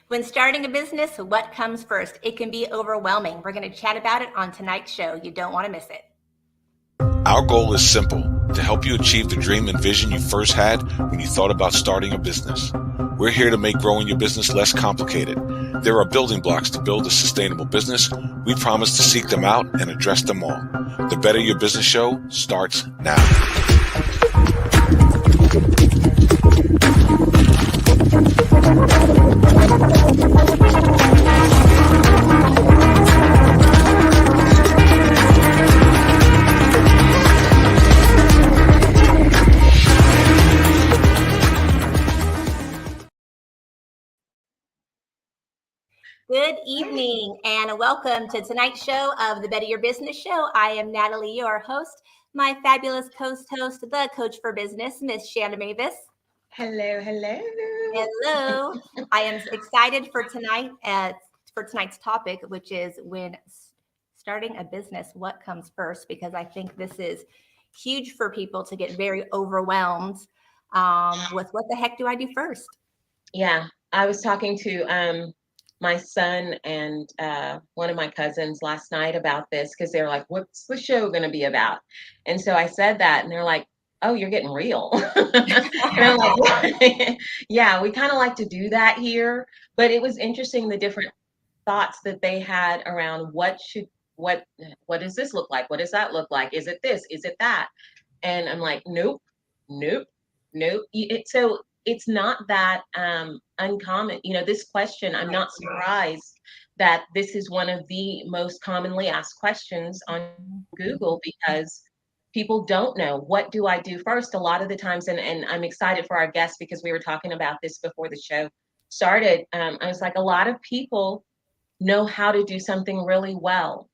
When starting a business, what comes first? It can be overwhelming. We're going to chat about it on tonight's show. You don't want to miss it. Our goal is simple: to help you achieve the dream and vision you first had when you thought about starting a business. We're here to make growing your business less complicated. There are building blocks to build a sustainable business. We promise to seek them out and address them all. The Better Your Business Show starts now. Good evening and welcome to tonight's show of the Better Your Business Show. I am Natalie, your host. My fabulous host, the coach for business, Miss Shanna Mavis. Hello. Hello. I am excited for tonight's topic, which is when starting a business, what comes first? Because I think this is huge for people to get very overwhelmed with what the heck do I do first? Yeah, I was talking to my son and one of my cousins last night about this because they're like, what's the show going to be about? And so I said that and they're like, oh, you're getting real. And I'm like, yeah, we kind of like to do that here. But it was interesting, the different thoughts that they had around what does this look like? What does that look like? Is it this? Is it that? And I'm like, nope. So it's not that uncommon. This question, I'm not surprised that this is one of the most commonly asked questions on Google because people don't know, what do I do first? A lot of the times, and I'm excited for our guests because we were talking about this before the show started. I was like, a lot of people know how to do something really well,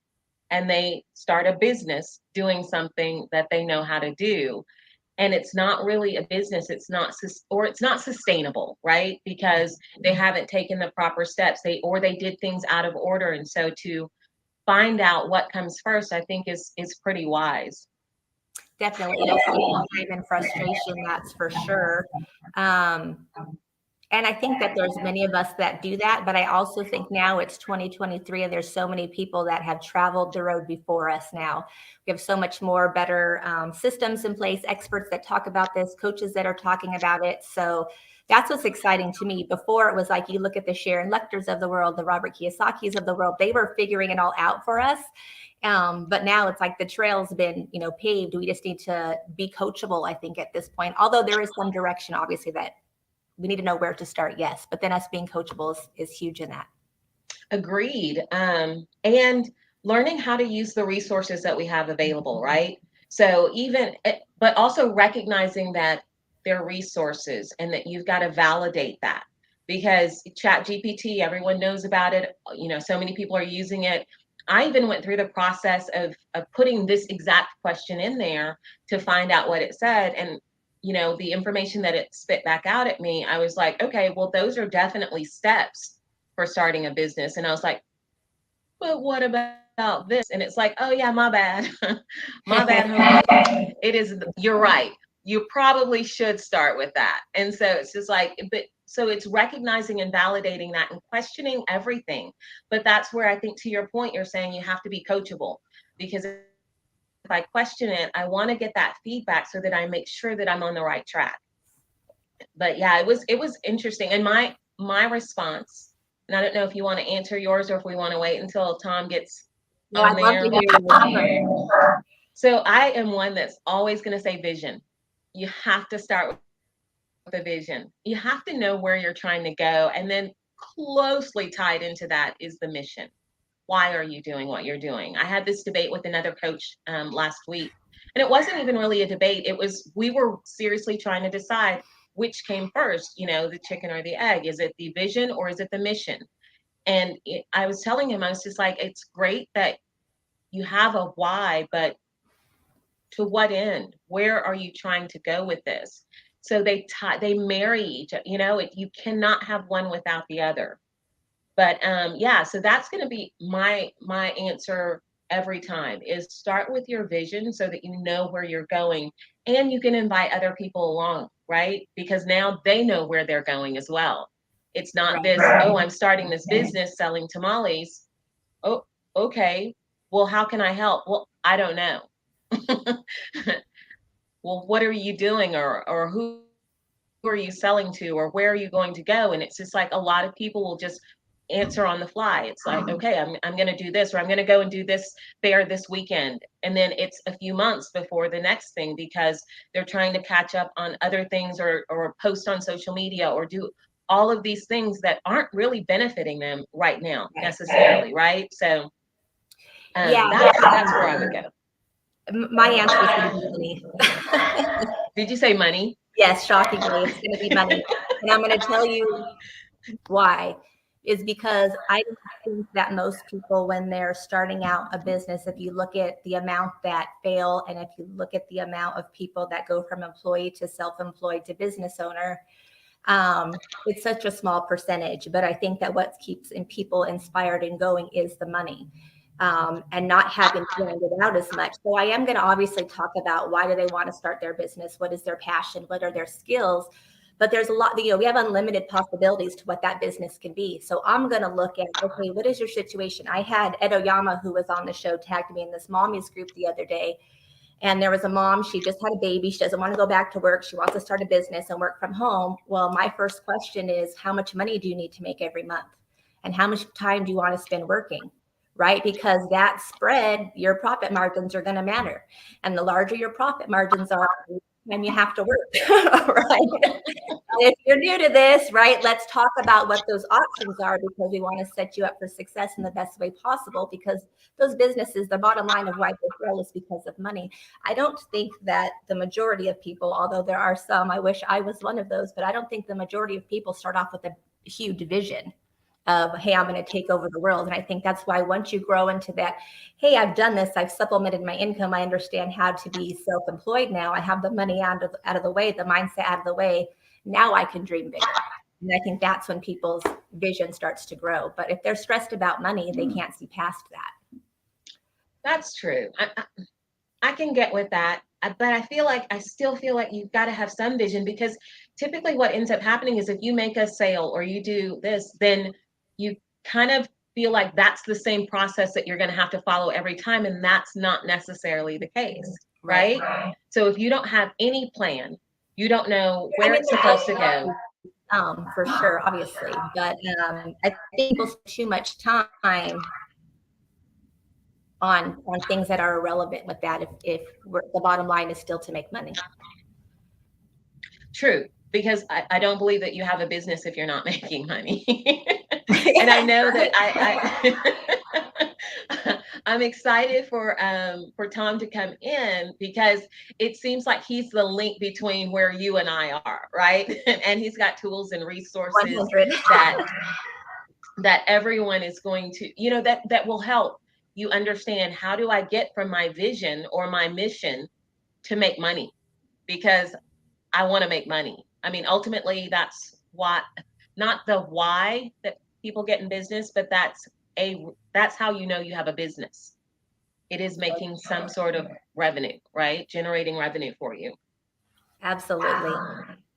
and they start a business doing something that they know how to do. And it's not really a business. It's not sustainable, right? Because they haven't taken the proper steps. They did things out of order. And so to find out what comes first, I think is pretty wise. Definitely, it'll save time and frustration, that's for sure. And I think that there's many of us that do that, but I also think now it's 2023 and there's so many people that have traveled the road before us now. We have so much more better systems in place, experts that talk about this, coaches that are talking about it. So that's what's exciting to me. Before it was like, you look at the Sharon Lecters of the world, the Robert Kiyosaki's of the world, they were figuring it all out for us. But now it's like the trail's been, paved. We just need to be coachable, I think, at this point, although there is some direction, obviously, that we need to know where to start, yes. But then us being coachable is huge in that. Agreed. And learning how to use the resources that we have available, right? So but also recognizing that they're resources and that you've got to validate that, because ChatGPT, everyone knows about it. So many people are using it. I even went through the process of putting this exact question in there to find out what it said. And the information that it spit back out at me, I was like, okay, well, those are definitely steps for starting a business. And I was like, but what about this? And it's like, oh yeah, my bad. My bad, homie. You're right. You probably should start with that. And so it's just like, so it's recognizing and validating that and questioning everything. But that's where I think, to your point, you're saying you have to be coachable, because if I question it, I want to get that feedback so that I make sure that I'm on the right track. But yeah, it was interesting. And my response, and I don't know if you want to answer yours or if we want to wait until Tom gets on there. So I am one that's always going to say vision. You have to start with the vision. You have to know where you're trying to go. And then closely tied into that is the mission. Why are you doing what you're doing? I had this debate with another coach last week, and it wasn't even really a debate. We were seriously trying to decide which came first, the chicken or the egg. Is it the vision or is it the mission? And I was telling him, I was just like, it's great that you have a why, but to what end? Where are you trying to go with this? So they marry each other. You cannot have one without the other. But so that's going to be my answer every time, is start with your vision so that you know where you're going, and you can invite other people along, right? Because now they know where they're going as well. It's not Right. this, oh, I'm starting this business selling tamales. Oh, okay. Well, how can I help? Well, I don't know. Well, what are you doing, or who are you selling to, or where are you going to go? And it's just like a lot of people will just answer on the fly. It's like, okay, I'm going to do this, or I'm going to go and do this fair this weekend. And then it's a few months before the next thing because they're trying to catch up on other things, or post on social media, or do all of these things that aren't really benefiting them right now necessarily, right? So Yeah. that's where I would go. My answer is going to be money. Did you say money? Yes, shockingly, it's going to be money. And I'm going to tell you why. Is because I don't think that most people, when they're starting out a business, if you look at the amount that fail, and if you look at the amount of people that go from employee to self-employed to business owner, it's such a small percentage. But I think that what keeps people inspired and going is the money. And not having planned it out as much. So I am going to obviously talk about why do they want to start their business? What is their passion? What are their skills? But there's a lot, we have unlimited possibilities to what that business can be. So I'm going to look at, okay, what is your situation? I had Ed Oyama, who was on the show, tagged me in this mommies group the other day. And there was a mom, she just had a baby. She doesn't want to go back to work. She wants to start a business and work from home. Well, my first question is, how much money do you need to make every month? And how much time do you want to spend working? Right? Because that spread, your profit margins are going to matter. And the larger your profit margins are, then you have to work, right? If you're new to this, right, let's talk about what those options are, because we want to set you up for success in the best way possible, because those businesses, the bottom line of why they grow is because of money. I don't think that the majority of people, although there are some, I wish I was one of those, but I don't think the majority of people start off with a huge vision of, hey, I'm going to take over the world. And I think that's why once you grow into that, hey, I've done this, I've supplemented my income, I understand how to be self-employed now, I have the money out of the way, the mindset out of the way, now I can dream bigger. And I think that's when people's vision starts to grow. But if they're stressed about money, they can't see past that. That's true. I can get with that. But I still feel like you've got to have some vision, because typically what ends up happening is if you make a sale or you do this, then you kind of feel like that's the same process that you're going to have to follow every time. And that's not necessarily the case, right? So if you don't have any plan, you don't know where it's supposed to go. For sure, obviously. But I think people spend too much time on things that are irrelevant with that, if the bottom line is still to make money. True, because I don't believe that you have a business if you're not making money. And I know that I'm excited for Tom to come in, because it seems like he's the link between where you and I are, right? And he's got tools and resources 100. that everyone is going to, that will help you understand, how do I get from my vision or my mission to make money? Because I want to make money. I mean, ultimately, that's not the why that people get in business, but that's how you know you have a business. It is making some sort of revenue, right? Generating revenue for you. Absolutely.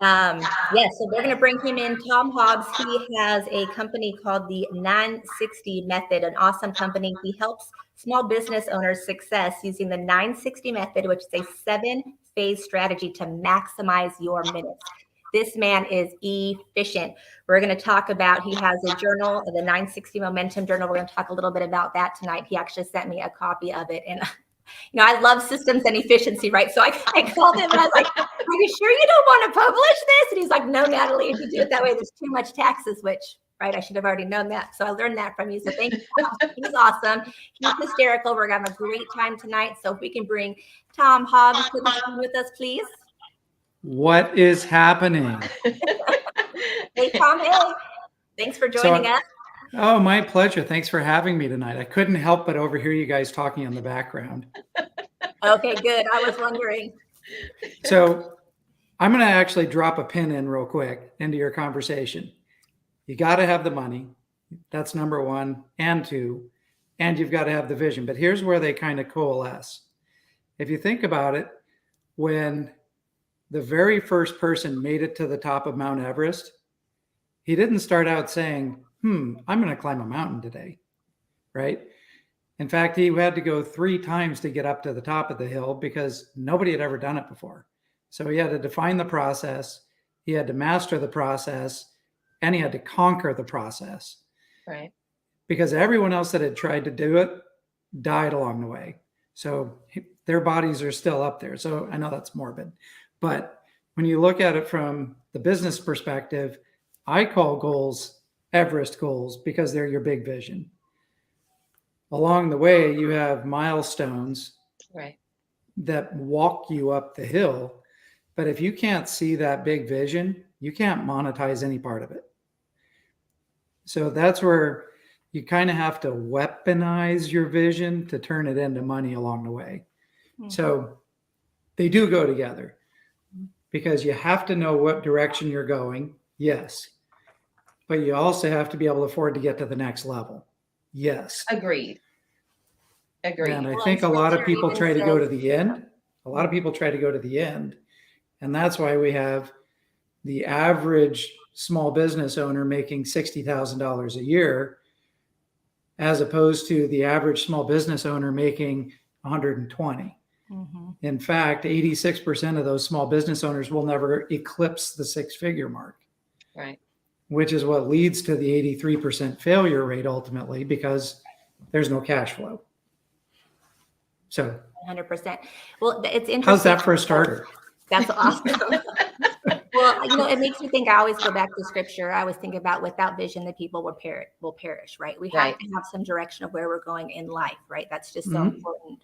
Yes, so we're going to bring him in. Tom Hobbs, he has a company called the 960 Method, an awesome company. He helps small business owners success using the 960 Method, which is a 7-phase strategy to maximize your minutes. This man is efficient. We're going to talk about, he has a journal, the 960 Momentum Journal. We're going to talk a little bit about that tonight. He actually sent me a copy of it. And I love systems and efficiency, right? So I called him and I was like, are you sure you don't want to publish this? And he's like, no, Natalie, if you do it that way, there's too much taxes, which, right, I should have already known that. So I learned that from you. So thank you. He's awesome. He's hysterical. We're going to have a great time tonight. So if we can bring Tom Hobbs to the screen with us, please. What is happening? Hey, Tom, hey. Thanks for joining us. Oh, my pleasure. Thanks for having me tonight. I couldn't help but overhear you guys talking in the background. Okay, good. I was wondering. So I'm going to actually drop a pin in real quick into your conversation. You got to have the money. That's number one and two. And you've got to have the vision. But here's where they kind of coalesce. If you think about it, when the very first person made it to the top of Mount Everest, he didn't start out saying, I'm going to climb a mountain today, right? In fact, he had to go 3 times to get up to the top of the hill because nobody had ever done it before. So he had to define the process, he had to master the process, and he had to conquer the process. Right. Because everyone else that had tried to do it died along the way. So their bodies are still up there. So I know that's morbid, but when you look at it from the business perspective, I call goals Everest goals because they're your big vision. Along the way, you have milestones Right. that walk you up the hill. But if you can't see that big vision, you can't monetize any part of it. So that's where you kind of have to weaponize your vision to turn it into money along the way. Mm-hmm. So they do go together because you have to know what direction you're going. Yes. But you also have to be able to afford to get to the next level. Yes. Agreed. And I think a lot of people try to go to the end. A lot of people try to go to the end. And that's why we have the average small business owner making $60,000 a year, as opposed to the average small business owner making 120. Mm-hmm. In fact, 86% of those small business owners will never eclipse the 6-figure mark. Right. Which is what leads to the 83% failure rate ultimately, because there's no cash flow. So 100%. Well, it's interesting. How's that for a starter? That's awesome. Well, it makes me think. I always go back to scripture. I always think about without vision, the people will perish, right? We have to have some direction of where we're going in life, right? That's just so important.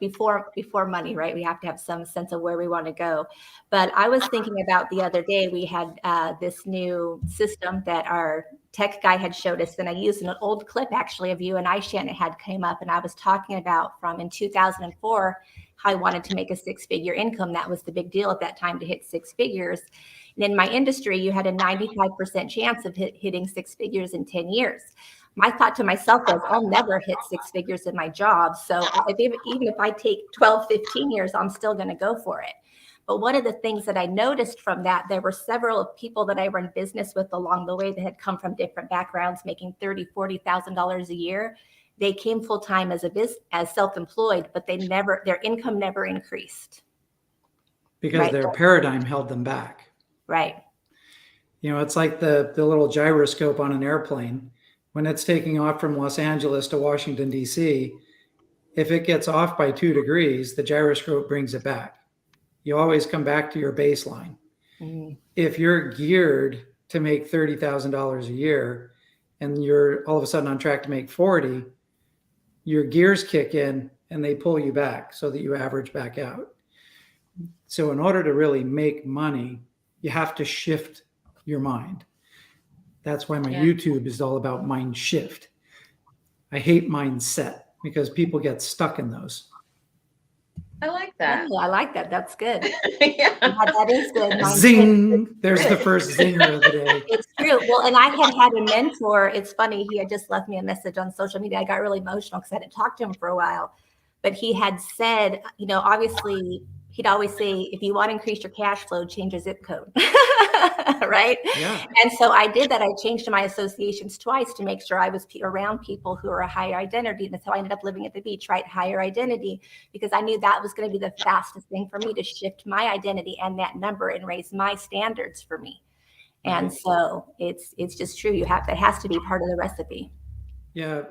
Before money, right? We have to have some sense of where we want to go. But I was thinking about the other day, we had this new system that our tech guy had showed us, and I used an old clip actually of you and I, Shanna, had came up, and I was talking about from in 2004 how I wanted to make a 6-figure income. That was the big deal at that time, to hit 6 figures. And in my industry, you had a 95% chance of hitting 6 figures in 10 years. My thought to myself was, I'll never hit 6 figures in my job. So even if I take 12, 15 years, I'm still going to go for it. But one of the things that I noticed from that, there were several people that I run business with along the way that had come from different backgrounds, making $30,000, $40,000 a year. They came full time as self-employed, but their income never increased. Because their paradigm held them back. Right. It's like the little gyroscope on an airplane. When it's taking off from Los Angeles to Washington, D.C., if it gets off by 2 degrees, the gyroscope brings it back. You always come back to your baseline. Mm-hmm. If you're geared to make $30,000 a year and you're all of a sudden on track to make 40, your gears kick in and they pull you back so that you average back out. So in order to really make money, you have to shift your mind. That's why my YouTube is all about mind shift. I hate mindset because people get stuck in those. I like that. Oh, I like that. That's good. Yeah. That is good. Zing! There's the first zinger of the day. It's true. Well, and I had a mentor. It's funny. He had just left me a message on social media. I got really emotional because I hadn't talked to him for a while. But he had said, obviously, he'd always say, if you want to increase your cash flow, change your zip code. Right? Yeah. And so I did that. I changed my associations twice to make sure I was around people who are a higher identity. And so I ended up living at the beach, right? Higher identity, because I knew that was going to be the fastest thing for me to shift my identity and that number and raise my standards for me. And so it's just true. That has to be part of the recipe. Yeah.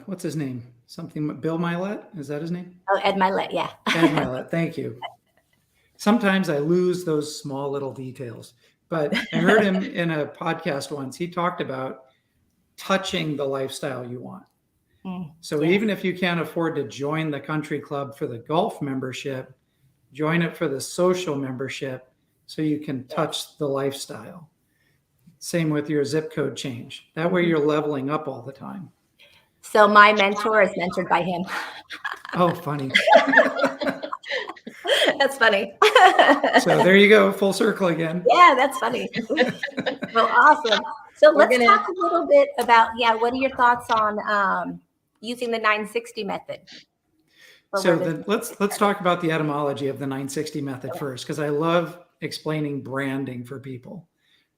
What's his name? Something, Bill Milet? Is that his name? Oh, Ed Milet. Yeah. Ed Milet. Thank you. Sometimes I lose those small little details, but I heard him in a podcast once. He talked about touching the lifestyle you want. So even if you can't afford to join the country club for the golf membership, join it for the social membership so you can touch the lifestyle. Same with your zip code change. That way you're leveling up all the time. So my mentor is mentored by him. Oh, funny. That's funny. So there you go, full circle again. Yeah, that's funny. Well, awesome. So let's talk a little bit about, what are your thoughts on using the 960 method? So let's talk about the etymology of the 960 method first, because I love explaining branding for people,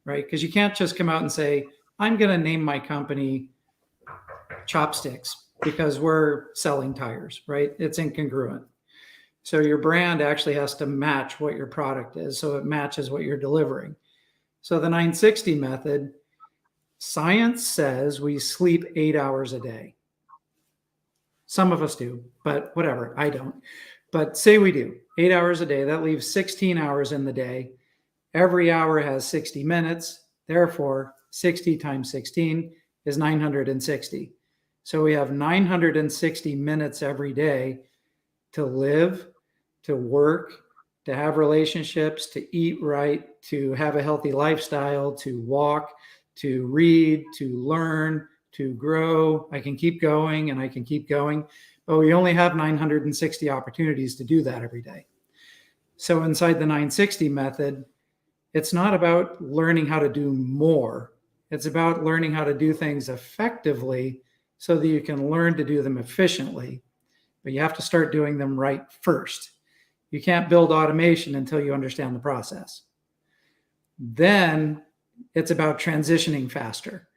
right? Because you can't just come out and say, I'm going to name my company Chopsticks because we're selling tires, right? It's incongruent. So your brand actually has to match what your product is, so it matches what you're delivering. So the 960 method, science says we sleep 8 hours a day. Some of us do, but whatever, I don't. But say we do 8 hours a day, that leaves 16 hours in the day. Every hour has 60 minutes. Therefore, 60 times 16 is 960. So we have 960 minutes every day to live, to work, to have relationships, to eat right, to have a healthy lifestyle, to walk, to read, to learn, to grow. I can keep going and I can keep going, but we only have 960 opportunities to do that every day. So inside the 960 method, it's not about learning how to do more. It's about learning how to do things effectively so that you can learn to do them efficiently, but you have to start doing them right first. You can't build automation until you understand the process. Then it's about transitioning faster.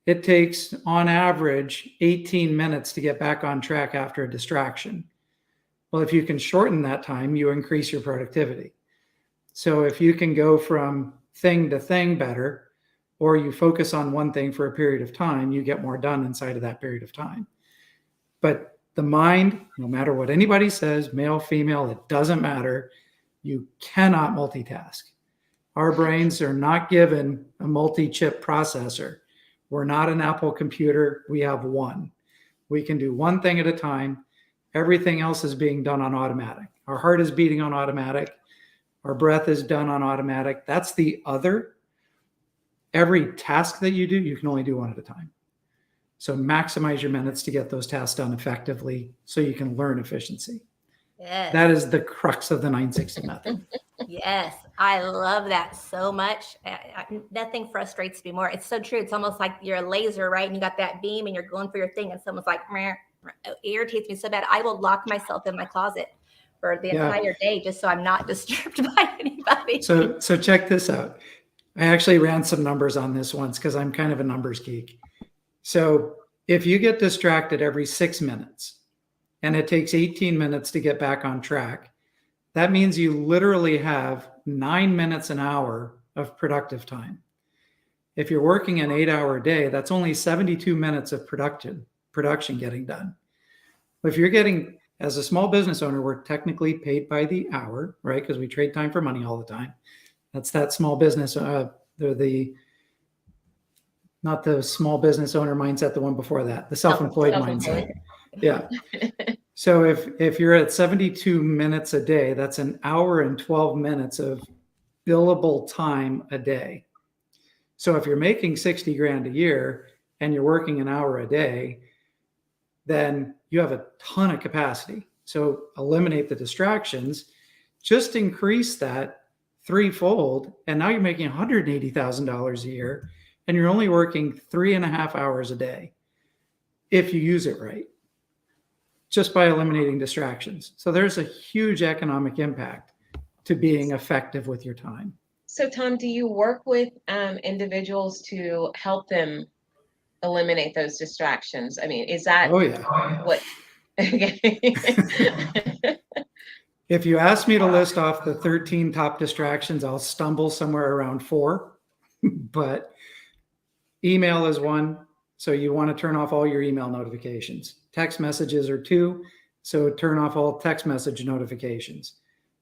It takes, on average, 18 minutes to get back on track after a distraction. Well, if you can shorten that time, you increase your productivity. So if you can go from thing to thing better, or you focus on one thing for a period of time, you get more done inside of that period of time. But the mind, no matter what anybody says, male, female, it doesn't matter. You cannot multitask. Our brains are not given a multi-chip processor. We're not an Apple computer. We have one. We can do one thing at a time. Everything else is being done on automatic. Our heart is beating on automatic. Our breath is done on automatic. That's the other. Every task that you do, you can only do one at a time. So maximize your minutes to get those tasks done effectively so you can learn efficiency. Yes. That is the crux of the 960 method. Yes, I love that so much. Nothing frustrates me more. It's so true. It's almost like you're a laser, right? And you got that beam and you're going for your thing and someone's like, meh. It irritates me so bad. I will lock myself in my closet for the entire day just so I'm not disturbed by anybody. So check this out. I actually ran some numbers on this once because I'm kind of a numbers geek. So if you get distracted every 6 minutes and it takes 18 minutes to get back on track, that means you literally have 9 minutes an hour of productive time. If you're working an 8-hour day, that's only 72 minutes of production getting done. If you're getting, as a small business owner, we're technically paid by the hour, right? Because we trade time for money all the time. That's that small business, not the small business owner mindset, the one before that, the self-employed mindset. Yeah. So if you're at 72 minutes a day, that's an hour and 12 minutes of billable time a day. So if you're making 60 grand a year and you're working an hour a day, then you have a ton of capacity. So eliminate the distractions, just increase that threefold. And now you're making $180,000 a year and you're only working 3.5 hours a day if you use it right, just by eliminating distractions. So there's a huge economic impact to being effective with your time. So Tom, do you work with individuals to help them eliminate those distractions? I mean, is that what? Okay. If you ask me to list off the 13 top distractions, I'll stumble somewhere around 4, but email is one. So you want to turn off all your email notifications. Text messages are 2. So turn off all text message notifications.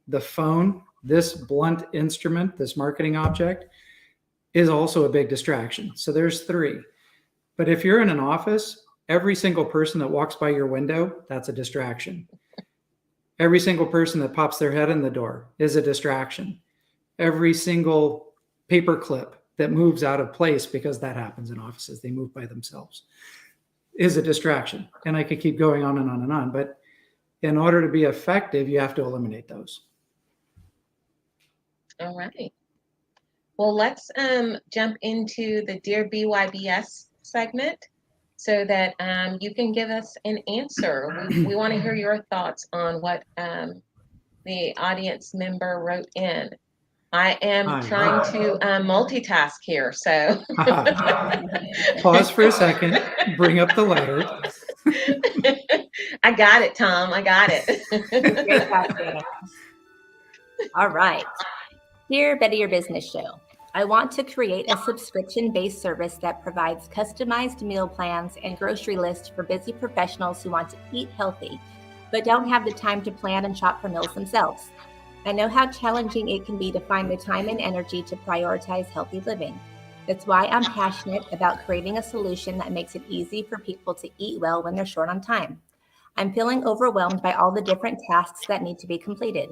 The phone, this blunt instrument, this marketing object, is also a big distraction. So there's 3. But if you're in an office, every single person that walks by your window, that's a distraction. Every single person that pops their head in the door is a distraction. Every single paper clip that moves out of place, because that happens in offices, they move by themselves, is a distraction. And I could keep going on and on and on. But in order to be effective, you have to eliminate those. All right. Well, let's jump into the Dear BYBS segment so that you can give us an answer. We want to hear your thoughts on what the audience member wrote in. I am Hi. trying to multitask here, so. Pause for a second, bring up the letter. I got it, Tom. I got Great it. job, Shanna. All right. Dear Better Your Business Show, I want to create a subscription-based service that provides customized meal plans and grocery lists for busy professionals who want to eat healthy, but don't have the time to plan and shop for meals themselves. I know how challenging it can be to find the time and energy to prioritize healthy living. That's why I'm passionate about creating a solution that makes it easy for people to eat well when they're short on time. I'm feeling overwhelmed by all the different tasks that need to be completed.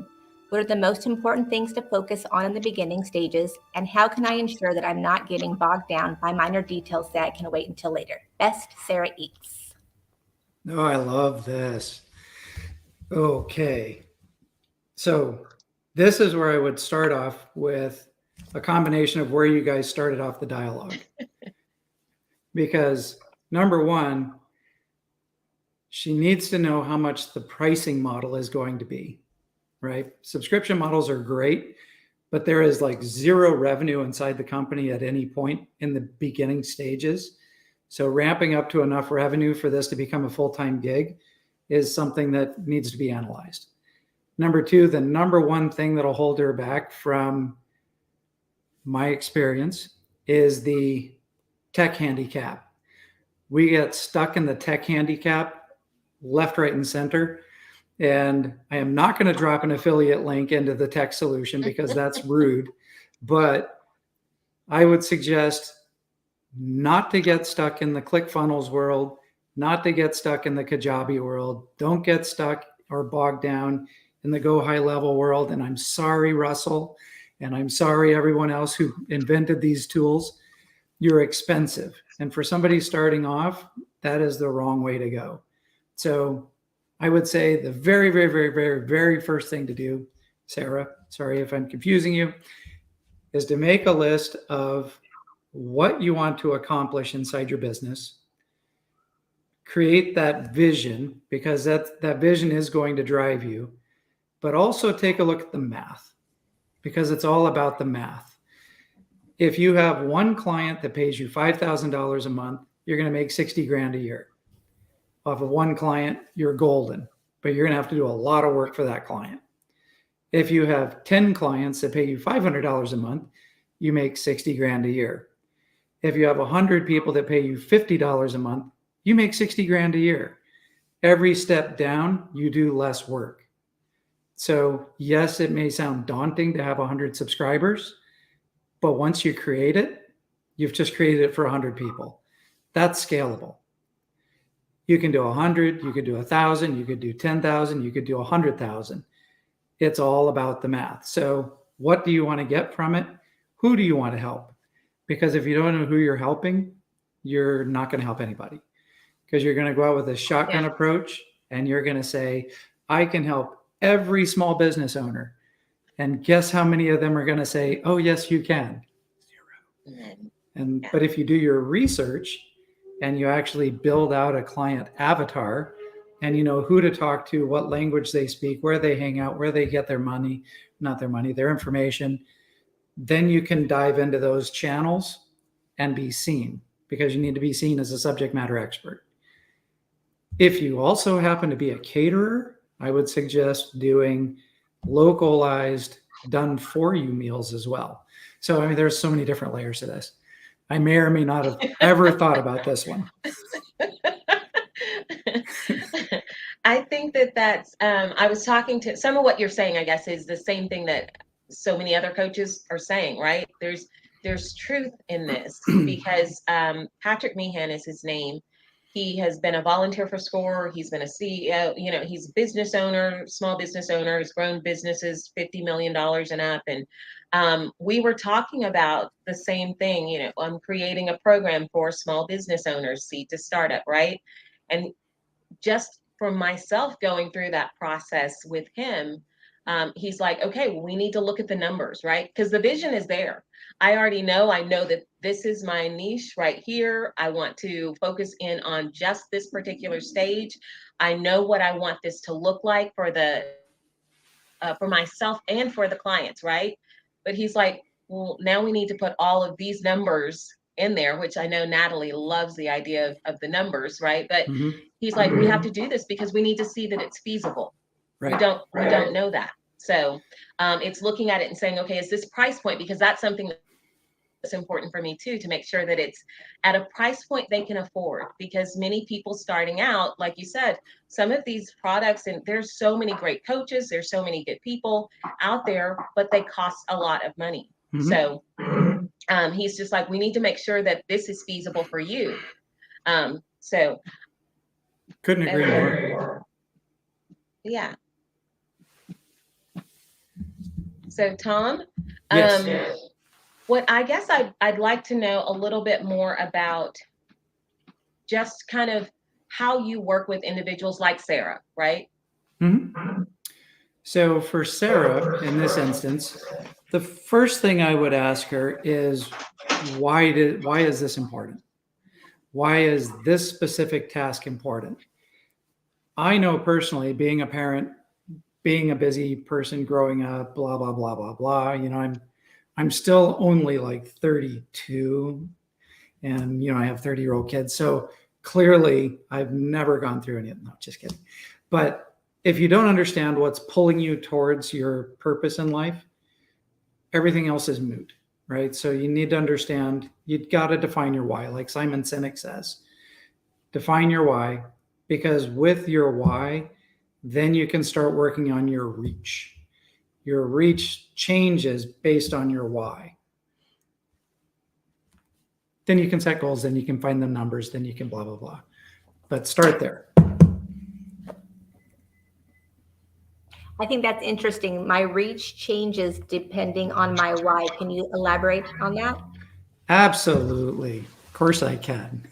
What are the most important things to focus on in the beginning stages, and how can I ensure that I'm not getting bogged down by minor details that can wait until later? Best, Sarah Eats. Oh, I love this. Okay. So this is where I would start off with a combination of where you guys started off the dialogue. Because number one, she needs to know how much the pricing model is going to be, right? Subscription models are great, but there is like zero revenue inside the company at any point in the beginning stages. So ramping up to enough revenue for this to become a full-time gig is something that needs to be analyzed. Number two, the number one thing that'll hold her back from my experience is the tech handicap. We get stuck in the tech handicap left, right, and center. And I am not going to drop an affiliate link into the tech solution because that's rude. But I would suggest not to get stuck in the ClickFunnels world, not to get stuck in the Kajabi world. Don't get stuck or bogged down in the Go High Level world. And I'm sorry, Russell, and I'm sorry, everyone else who invented these tools. You're expensive. And for somebody starting off, that is the wrong way to go. So I would say the very, very, very, very, very first thing to do, Sarah, sorry if I'm confusing you, is to make a list of what you want to accomplish inside your business. Create that vision, because that vision is going to drive you, but also take a look at the math, because it's all about the math. If you have one client that pays you $5,000 a month, you're going to make 60 grand a year. Off of one client, you're golden, but you're going to have to do a lot of work for that client. If you have 10 clients that pay you $500 a month, you make 60 grand a year. If you have 100 people that pay you $50 a month, you make 60 grand a year. Every step down, you do less work. So yes, it may sound daunting to have 100 subscribers, but once you create it, you've just created it for 100 people. That's scalable. You can do 100, you could do 1,000, you could do 10,000, you could do 100,000. It's all about the math. So what do you want to get from it? Who do you want to help? Because if you don't know who you're helping, you're not going to help anybody, because you're going to go out with a shotgun approach and you're going to say, I can help every small business owner. And guess how many of them are going to say, oh, yes, you can. But if you do your research and you actually build out a client avatar and you know who to talk to, what language they speak, where they hang out, where they get their money, not their money, their information, then you can dive into those channels and be seen, because you need to be seen as a subject matter expert. If you also happen to be a caterer, I would suggest doing localized, done for you meals as well. So, I mean, there's so many different layers to this. I may or may not have ever thought about this one. I think that's, I was talking to some of what you're saying, I guess, is the same thing that so many other coaches are saying, right? There's truth in this, because Patrick Meehan is his name. He has been a volunteer for SCORE. He's been a CEO, he's a business owner, small business owner. He's grown businesses $50 million and up. And we were talking about the same thing, I'm creating a program for small business owners, seed to startup, right? And just for myself going through that process with him, he's like, okay, well, we need to look at the numbers, right? Because the vision is there. I know that this is my niche right here. I want to focus in on just this particular stage. I know what I want this to look like for myself and for the clients, right? But he's like, well, now we need to put all of these numbers in there, which I know Natalie loves the idea of the numbers, right? But he's like, we have to do this because we need to see that it's feasible. Right. We don't know that. So it's looking at it and saying, okay, is this price point? Because that's something that's important for me too, to make sure that it's at a price point they can afford. Because many people starting out, like you said, some of these products, and there's so many great coaches, there's so many good people out there, but they cost a lot of money. So he's just like, we need to make sure that this is feasible for you. So couldn't agree more. Yeah. So Tom, Yes. what I guess I'd like to know a little bit more about just kind of how you work with individuals like Sarah, right? So for Sarah, in this instance, the first thing I would ask her is, why is this important? Why is this specific task important? I know personally, being a parent, being a busy person growing up, blah, blah, blah, blah, blah, you know, I'm still only like 32 and, you know, I have 30-year-old kids. So clearly I've never gone through any of them. No, just kidding. But if you don't understand what's pulling you towards your purpose in life, everything else is moot, right? So you need to understand, you've got to define your why. Like Simon Sinek says, define your why, because with your why, then you can start working on your reach. Your reach changes based on your why. Then you can set goals, then you can find the numbers, then you can blah, blah, blah. But start there. I think that's interesting. My reach changes depending on my why. Can you elaborate on that? Absolutely. Of course I can.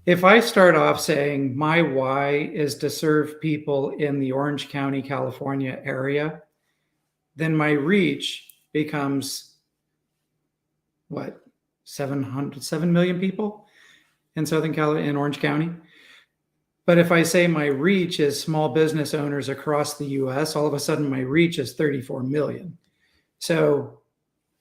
If I start off saying my why is to serve people in the Orange County, California area, then my reach becomes what? 7 million people in Southern California, in Orange County. But if I say my reach is small business owners across the US, all of a sudden my reach is 34 million. So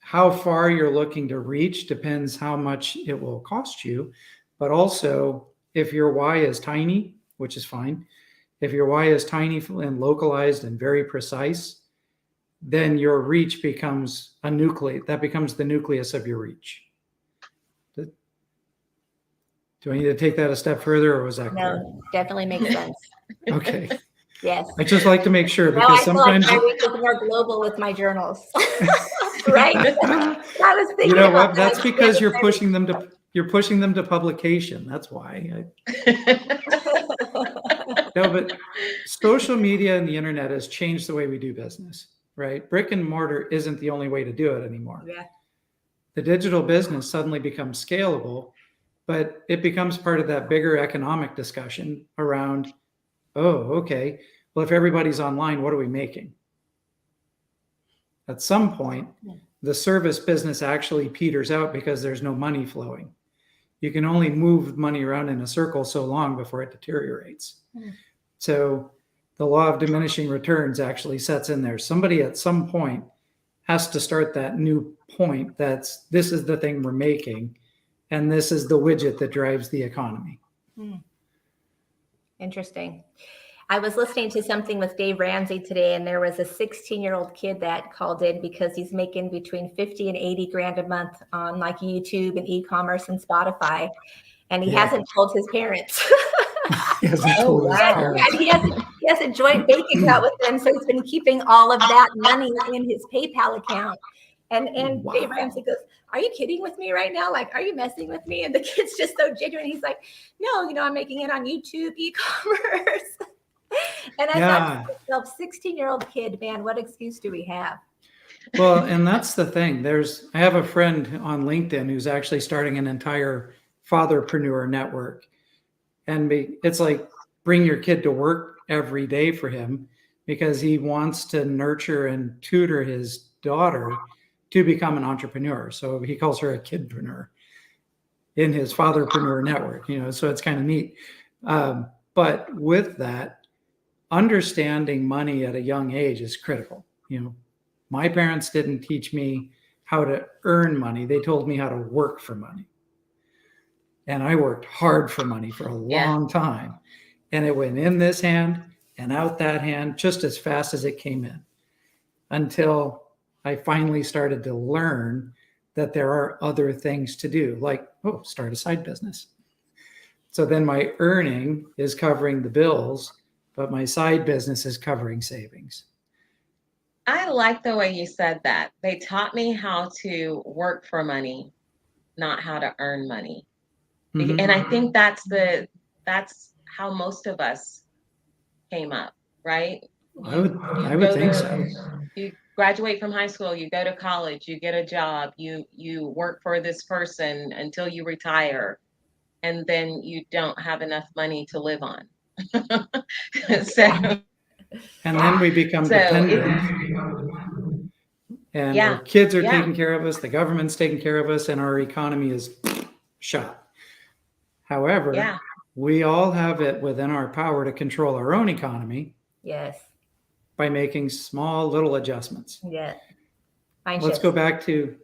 how far you're looking to reach depends how much it will cost you. But also, if your why is tiny, which is fine, if your why is tiny and localized and very precise, then your reach becomes a nucleus. That becomes the nucleus of your reach. Do I need to take that a step further, or was that clear? No, definitely makes sense. Okay. Yes. I just like to make sure, Now because I feel sometimes like my reach is more global with my journals. Right? I was thinking you know about what? that. That's because you're pushing them to publication. That's why. No, but social media and the internet has changed the way we do business, right? Brick and mortar isn't the only way to do it anymore. Yeah. The digital business suddenly becomes scalable, but it becomes part of that bigger economic discussion around, oh, okay, well, if everybody's online, what are we making? At some point, the service business actually peters out because there's no money flowing. You can only move money around in a circle so long before it deteriorates. So the law of diminishing returns actually sets in there. Somebody at some point has to start that new point that's, this is the thing we're making, and this is the widget that drives the economy. Interesting. I was listening to something with Dave Ramsey today, and there was a 16-year-old kid that called in because he's making between 50 and 80 grand a month on like YouTube and e-commerce and Spotify. And he hasn't told his parents. He hasn't told his parents. And he has a joint bank account with them. So he's been keeping all of that money in his PayPal account. And Wow. Dave Ramsey goes, are you kidding with me right now? Like, are you messing with me? And the kid's just so genuine. He's like, no, I'm making it on YouTube, e-commerce. And I thought to myself, 16-year-old kid, man, what excuse do we have? Well, and that's the thing. I have a friend on LinkedIn who's actually starting an entire fatherpreneur network. And it's like, bring your kid to work every day for him, because he wants to nurture and tutor his daughter to become an entrepreneur. So he calls her a kidpreneur in his fatherpreneur network, so it's kind of neat. But with that, understanding money at a young age is critical. My parents didn't teach me how to earn money. They told me how to work for money. And I worked hard for money for a long time. And it went in this hand and out that hand just as fast as it came in, until I finally started to learn that there are other things to do, like, start a side business. So then my earning is covering the bills, but my side business is covering savings. I like the way you said that. They taught me how to work for money, not how to earn money. Mhm. And I think that's how most of us came up, right? I would think so. You graduate from high school, you go to college, you get a job, you work for this person until you retire, and then you don't have enough money to live on. And then we become dependent. And our kids are taking care of us, the government's taking care of us, and our economy is shot. However, we all have it within our power to control our own economy. Yes. By making small little adjustments. Yeah. Let's go. Exactly.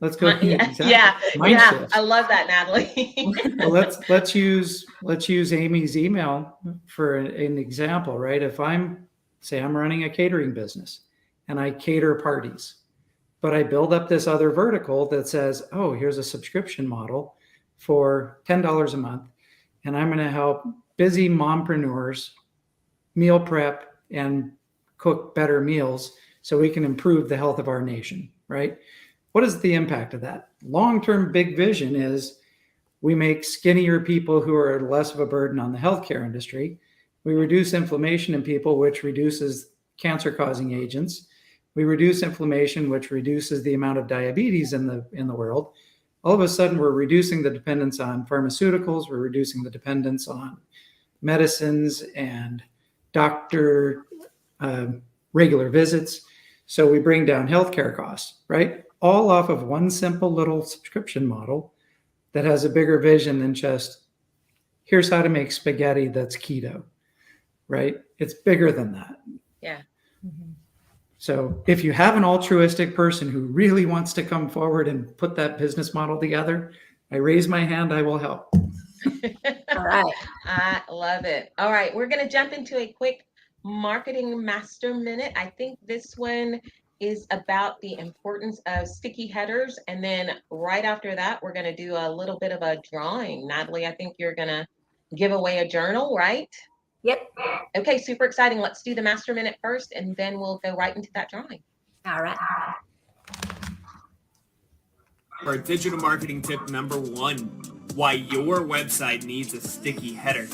I love that, Natalie. Well, let's use Amy's email for an example, right? If I'm running a catering business and I cater parties, but I build up this other vertical that says, here's a subscription model for $10 a month, and I'm going to help busy mompreneurs meal prep and cook better meals so we can improve the health of our nation, right? What is the impact of that? Long-term big vision is we make skinnier people who are less of a burden on the healthcare industry. We reduce inflammation in people, which reduces cancer-causing agents. We reduce inflammation, which reduces the amount of diabetes in the world. All of a sudden, we're reducing the dependence on pharmaceuticals. We're reducing the dependence on medicines and doctor regular visits. So we bring down healthcare costs, right? All off of one simple little subscription model that has a bigger vision than just, here's how to make spaghetti that's keto, right? It's bigger than that. Yeah. Mm-hmm. So if you have an altruistic person who really wants to come forward and put that business model together, I raise my hand, I will help. All right. I love it. All right. We're going to jump into a quick Marketing Master Minute. I think this one is about the importance of sticky headers. And then right after that, we're going to do a little bit of a drawing. Natalie, I think you're going to give away a journal, right? Yep. Okay, super exciting. Let's do the Master Minute first, and then we'll go right into that drawing. All right. Our digital marketing tip number 1, why your website needs a sticky header.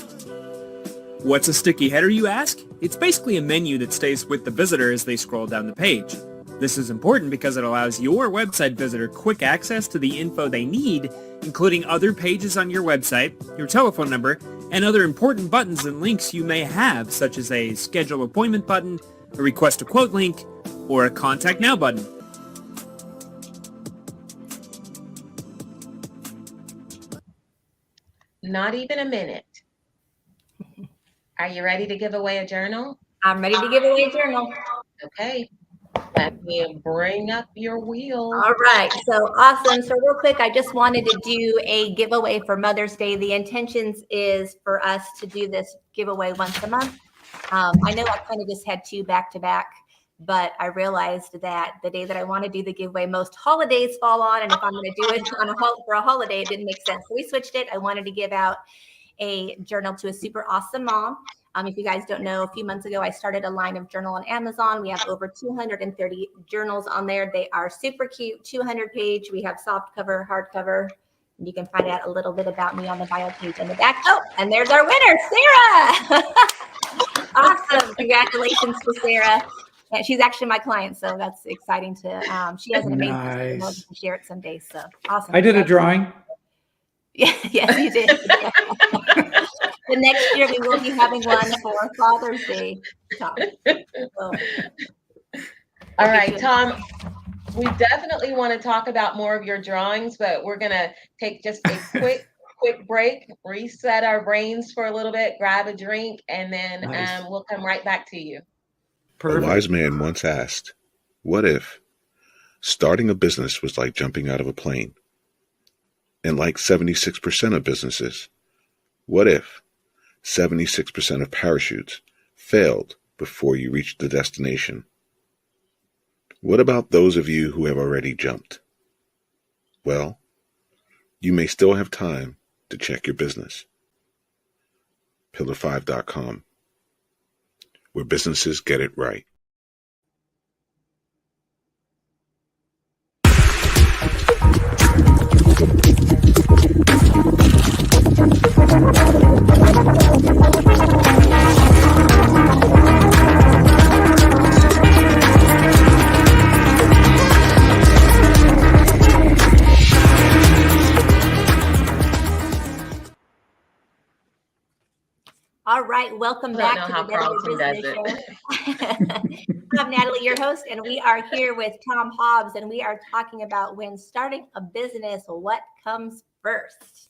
What's a sticky header, you ask? It's basically a menu that stays with the visitor as they scroll down the page. This is important because it allows your website visitor quick access to the info they need, including other pages on your website, your telephone number, and other important buttons and links you may have, such as a schedule appointment button, a request a quote link, or a contact now button. Not even a minute. Are you ready to give away a journal? I'm ready to give away a journal. Okay. Let me bring up your wheel. All right. So awesome. So real quick, I just wanted to do a giveaway for Mother's Day. The intentions is for us to do this giveaway once a month. I know I kind of just had 2 back to back, but I realized that the day that I want to do the giveaway, most holidays fall on. And if I'm going to do it for a holiday, it didn't make sense. So we switched it. I wanted to give out a journal to a super awesome mom. If you guys don't know, a few months ago, I started a line of journal on Amazon. We have over 230 journals on there. They are super cute, 200 page. We have soft cover, hardcover. You can find out a little bit about me on the bio page in the back. Oh, and there's our winner, Sarah. Awesome. Congratulations to Sarah. And she's actually my client, so that's exciting to, she has an amazing story to share it someday. So awesome. I did a drawing. Yeah, yes, you did. The next year we will be having one for Father's Day, Tom. So, all right, Tom, we definitely want to talk about more of your drawings, but we're going to take just a quick break, reset our brains for a little bit, grab a drink, and then we'll come right back to you. Perfect. A wise man once asked, what if Starting a business was like jumping out of a plane. And like 76% of businesses, what if 76% of parachutes failed before you reached the destination? What about those of you who have already jumped? Well, you may still have time to check your business. Pillar5.com, where businesses get it right. All right, welcome I don't back know to how the Better Carlton does Business Show. I'm Natalie, your host, and we are here with Tom Hobbs, and we are talking about when starting a business, what comes first.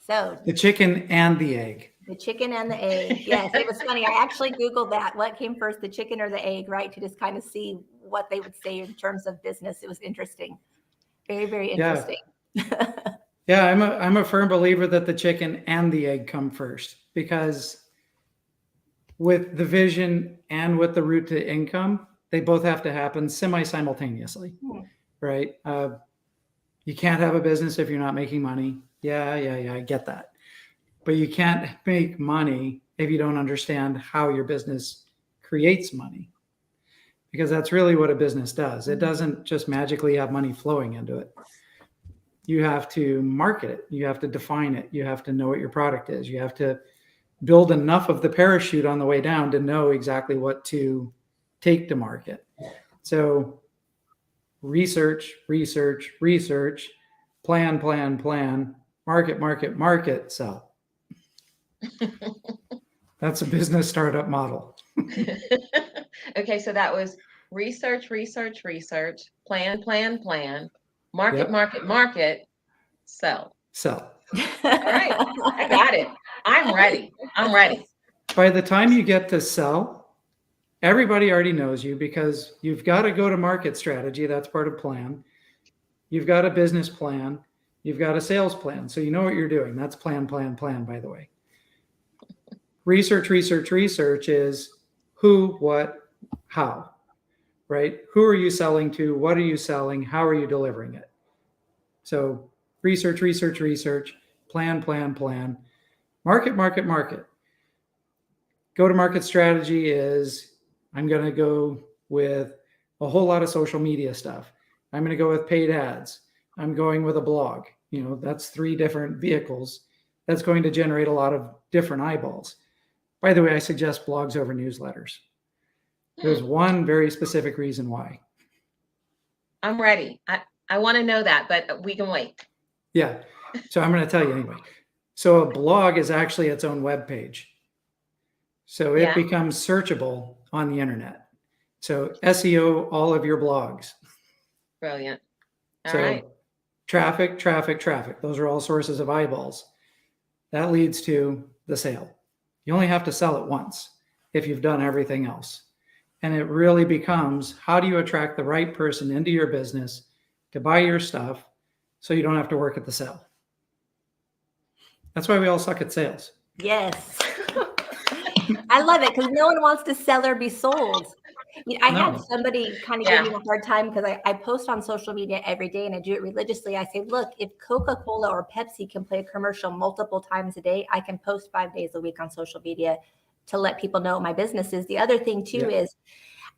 So The chicken and the egg. the chicken and the egg. Yes, it was funny. I actually Googled that. What came first, the chicken or the egg, right? To just kind of see what they would say in terms of business. It was interesting. Very, very interesting. Yeah, I'm a firm believer that the chicken and the egg come first, because with the vision and with the route to income, they both have to happen semi-simultaneously, right? You can't have a business if you're not making money. Yeah, I get that. But you can't make money if you don't understand how your business creates money, because that's really what a business does. It doesn't just magically have money flowing into it. You have to market it. You have to define it. You have to know what your product is. You have to build enough of the parachute on the way down to know exactly what to take to market. So research, plan, market, sell. That's a business startup model. Okay, so that was research, plan, market, sell. Sell. All right, I got it. I'm ready. By the time you get to sell, everybody already knows you, because you've got a go-to-market strategy. That's part of plan. You've got a business plan. You've got a sales plan. So you know what you're doing. That's plan, by the way. Research is who, what, how, right? Who are you selling to? What are you selling? How are you delivering it? So research, plan, market. Go-to-market strategy is, I'm going to go with a whole lot of social media stuff. I'm going to go with paid ads. I'm going with a blog. That's 3 different vehicles. That's going to generate a lot of different eyeballs. By the way, I suggest blogs over newsletters. There's one very specific reason why. I'm ready. I want to know that, but we can wait. Yeah. So I'm going to tell you anyway. So a blog is actually its own web page. So it becomes searchable on the internet. So SEO all of your blogs. Brilliant. All So right. Traffic. Those are all sources of eyeballs. That leads to the sale. You only have to sell it once if you've done everything else. And it really becomes, how do you attract the right person into your business to buy your stuff so you don't have to work at the sale? That's why we all suck at sales. Yes. I love it, because no one wants to sell or be sold. I had somebody kind of give me a hard time, because I post on social media every day and I do it religiously. I say, look, if Coca-Cola or Pepsi can play a commercial multiple times a day, I can post 5 days a week on social media to let people know what my business is. The other thing too is,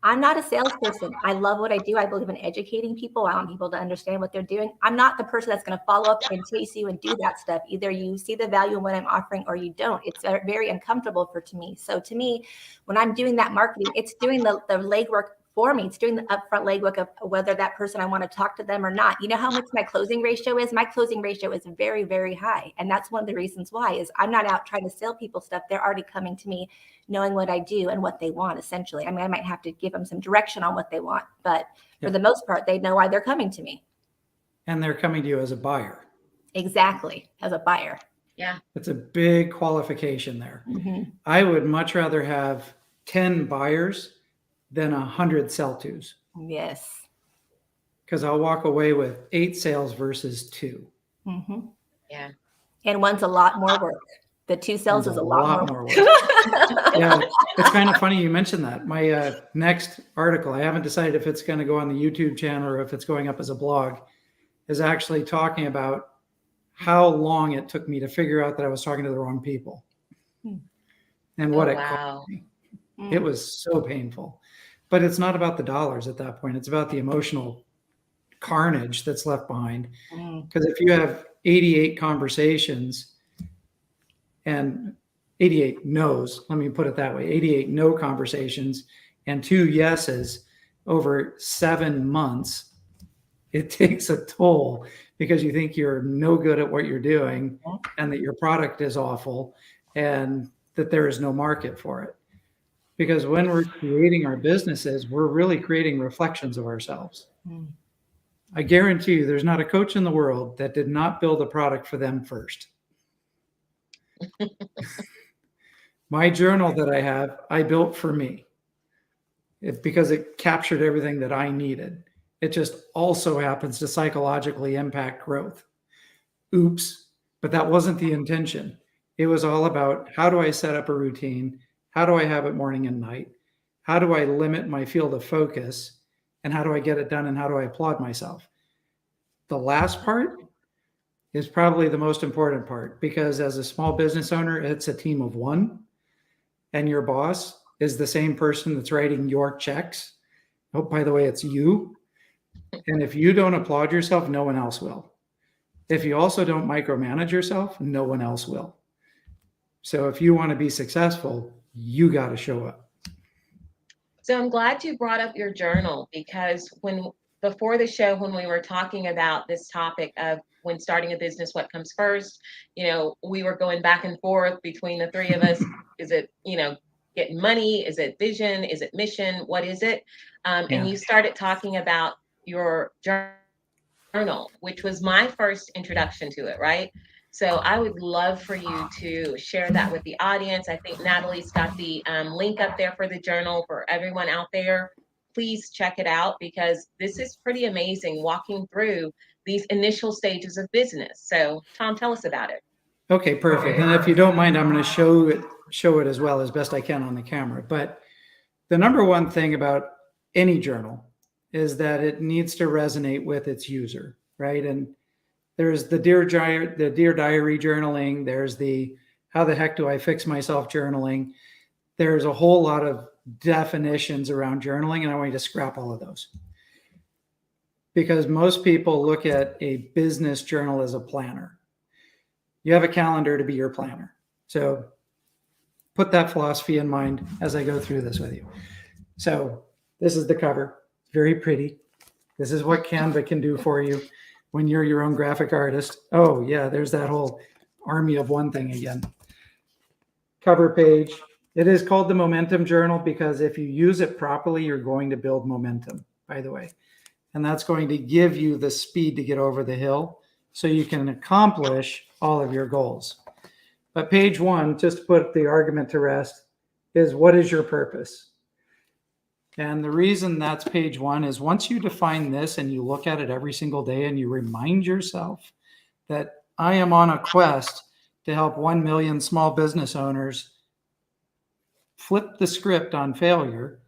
I'm not a salesperson. I love what I do. I believe in educating people. I want people to understand what they're doing. I'm not the person that's going to follow up and chase you and do that stuff. Either you see the value in what I'm offering or you don't. It's very uncomfortable to me. So to me, when I'm doing that marketing, it's doing the legwork for me. It's doing the upfront legwork of whether that person, I want to talk to them or not. You know how much my closing ratio is? My closing ratio is very, very high. And that's one of the reasons why is I'm not out trying to sell people stuff. They're already coming to me knowing what I do and what they want, essentially. I mean, I might have to give them some direction on what they want, but for the most part, they know why they're coming to me. And they're coming to you as a buyer. Exactly. As a buyer. Yeah. It's a big qualification there. Mm-hmm. I would much rather have 10 buyers than 100 sell-tos. Yes. because I'll walk away with 8 sales versus 2. Mhm. Yeah. And one's a lot more work. The 2 sales is a lot more work. Yeah, it's kind of funny you mentioned that. My next article, I haven't decided if it's going to go on the YouTube channel or if it's going up as a blog, is actually talking about how long it took me to figure out that I was talking to the wrong people and what it cost me. It was so painful. But it's not about the dollars at that point. It's about the emotional carnage that's left behind. Because if you have 88 conversations and 88 no's, let me put it that way, 88 no conversations and 2 yeses over 7 months, it takes a toll because you think you're no good at what you're doing and that your product is awful and that there is no market for it. Because when we're creating our businesses, we're really creating reflections of ourselves. I guarantee you there's not a coach in the world that did not build a product for them first. My journal that I have, I built for me because it captured everything that I needed. It just also happens to psychologically impact growth. Oops, but that wasn't the intention. It was all about how do I set up a routine? How do I have it morning and night? How do I limit my field of focus? And how do I get it done? And how do I applaud myself? The last part is probably the most important part because as a small business owner, it's a team of 1 and your boss is the same person that's writing your checks. Oh, by the way, it's you. And if you don't applaud yourself, no one else will. If you also don't micromanage yourself, no one else will. So if you want to be successful, you got to show up. So I'm glad you brought up your journal because before the show, when we were talking about this topic of when starting a business, what comes first, we were going back and forth between the 3 of us. Is it, getting money? Is it vision? Is it mission? What is it? And you started talking about your journal, which was my first introduction to it, right? So I would love for you to share that with the audience. I think Natalie's got the link up there for the journal for everyone out there. Please check it out because this is pretty amazing walking through these initial stages of business. So Tom, tell us about it. Okay, perfect. And if you don't mind, I'm going to show it as well as best I can on the camera. But the number one thing about any journal is that it needs to resonate with its user, right? And there's the Dear Diary journaling. There's the how the heck do I fix myself journaling. There's a whole lot of definitions around journaling, and I want you to scrap all of those. Because most people look at a business journal as a planner. You have a calendar to be your planner. So put that philosophy in mind as I go through this with you. So this is the cover. Very pretty. This is what Canva can do for you when you're your own graphic artist. Oh yeah, there's that whole army of one thing again. Cover page. It is called the Momentum Journal because if you use it properly, you're going to build momentum, by the way. And that's going to give you the speed to get over the hill so you can accomplish all of your goals. But page 1, just to put the argument to rest, is what is your purpose? And the reason that's page 1 is once you define this and you look at it every single day and you remind yourself that I am on a quest to help 1 million small business owners flip the script on failure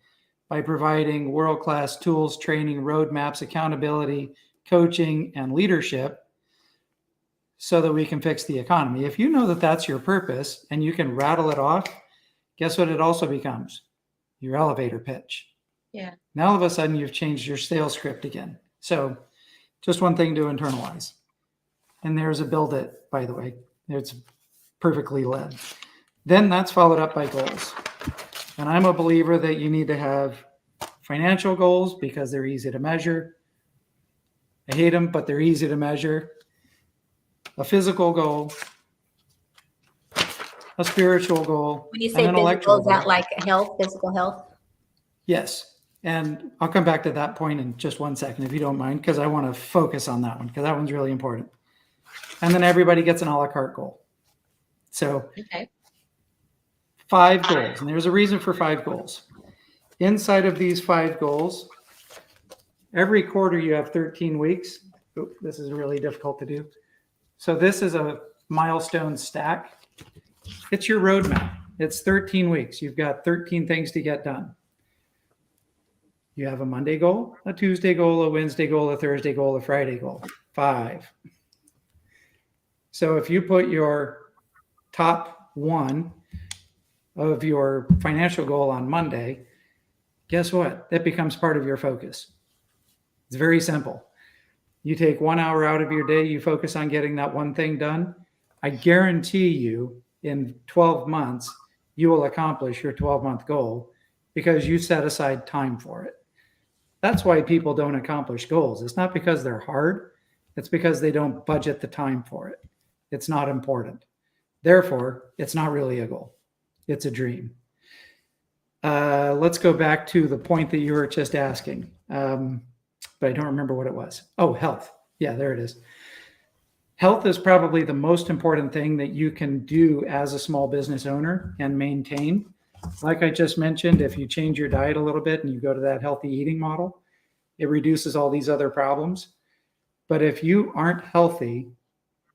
by providing world-class tools, training, roadmaps, accountability, coaching, and leadership so that we can fix the economy. If you know that that's your purpose and you can rattle it off, guess what it also becomes? Your elevator pitch. Yeah. Now all of a sudden you've changed your sales script again. So just one thing to internalize. And there's a build it, by the way. It's perfectly led. Then that's followed up by goals. And I'm a believer that you need to have financial goals because they're easy to measure. I hate them, but they're easy to measure. A physical goal, a spiritual goal. When you say an physical, is that goal. like health, physical health? Yes. And I'll come back to that point in just one second, if you don't mind, because I want to focus on that one, because that one's really important. And then everybody gets an a la carte goal. So Okay. 5 goals, and there's a reason for 5 goals. Inside of these 5 goals, every quarter you have 13 weeks. Oop, this is really difficult to do. So this is a milestone stack. It's your roadmap. It's 13 weeks. You've got 13 things to get done. You have a Monday goal, a Tuesday goal, a Wednesday goal, a Thursday goal, a Friday goal. 5. So if you put your top one of your financial goal on Monday, guess what? That becomes part of your focus. It's very simple. You take 1 hour out of your day, you focus on getting that one thing done. I guarantee you in 12 months, you will accomplish your 12-month goal because you set aside time for it. That's why people don't accomplish goals. It's not because they're hard. It's because they don't budget the time for it. It's not important. Therefore, it's not really a goal. It's a dream. Let's go back to the point that you were just asking. But I don't remember what it was. Oh, health. Yeah, there it is. Health is probably the most important thing that you can do as a small business owner and maintain. Like I just mentioned, if you change your diet a little bit and you go to that healthy eating model, it reduces all these other problems. But if you aren't healthy,